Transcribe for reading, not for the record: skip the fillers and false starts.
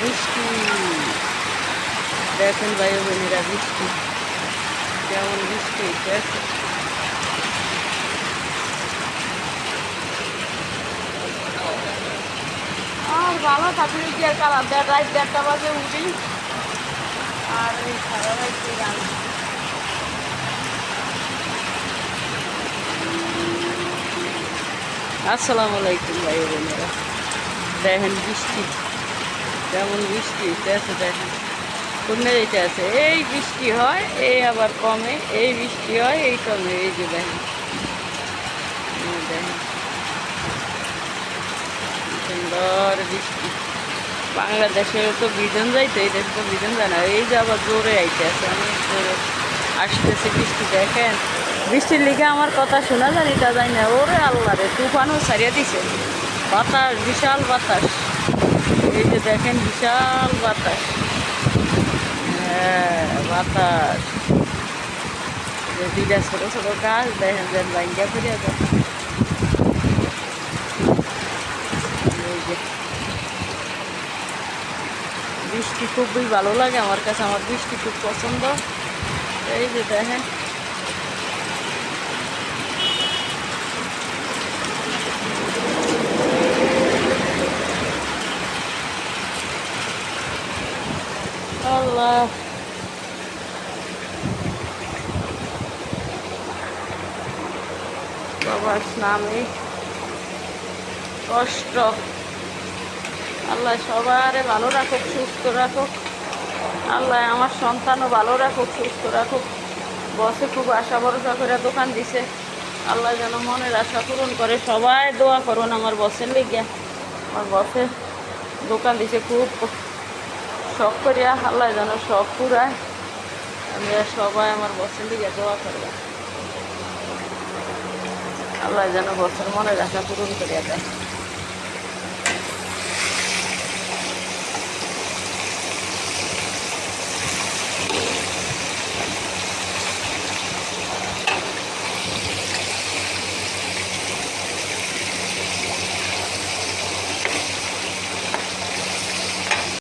বৃষ্টি দেখেন ভাই বোনেরা, বৃষ্টি কেমন বৃষ্টি হইতেছে। আর ভালো থাকলে কি আর কালা রাত 1:30 বাজে উঠি আর এই সারা রাত গান। আসসালামু আলাইকুম ভাই বোনেরা, দেখেন বৃষ্টি কেমন বৃষ্টি হইতেছে। দেখেন কমে যেতে আছে, এই বৃষ্টি হয় এই আবার কমে, এই বৃষ্টি হয় এই কমে। এই যে দেখেন, দেখেন সুন্দর বৃষ্টি। বাংলাদেশের তো বিজন যাইতো, এই দেশে তো বিজন যায় না। এই যে আবার জোরে আইতে আছে, অনেক জোরে আসতেছে বৃষ্টি। দেখেন বৃষ্টির লিগে আমার কথা শোনা জানি তা যাই না। ওরে আল্লাহ রে, তুফানও ছাড়িয়ে দিছে, বাতাস বিশাল বাতাস। এই যে দেখেন বিশাল বাতাস, হ্যাঁ বাতাস। দুইটা ছোট ছোট গাছ দেখেন যেন ভাঙ্গা ফিরিয়া যায়। এই যে বৃষ্টি খুবই ভালো লাগে আমার কাছে, আমার বৃষ্টি খুব পছন্দ। এই যে দেখেন আল্লাহ, বাবার নামে কষ্ট। আল্লাহ সবারে ভালো রাখুক, সুস্থ রাখুক। আল্লাহ আমার সন্তানও ভালো রাখুক, সুস্থ রাখুক। বসে খুব আশা ভরসা করে দোকান দিছে, আল্লাহ যেন মনের আশা পূরণ করে। সবাই দোয়া করুন আমার বসের লেগে। আমার বসে দোকান দিছে খুব শখ করিয়া, আল্লাহ যেন শখ পুরায়। আমি সবাই আমার বসের লেগে দোয়া করবে, আল্লাহ যেন বসের মনের আশা পূরণ করিয়া দেয়।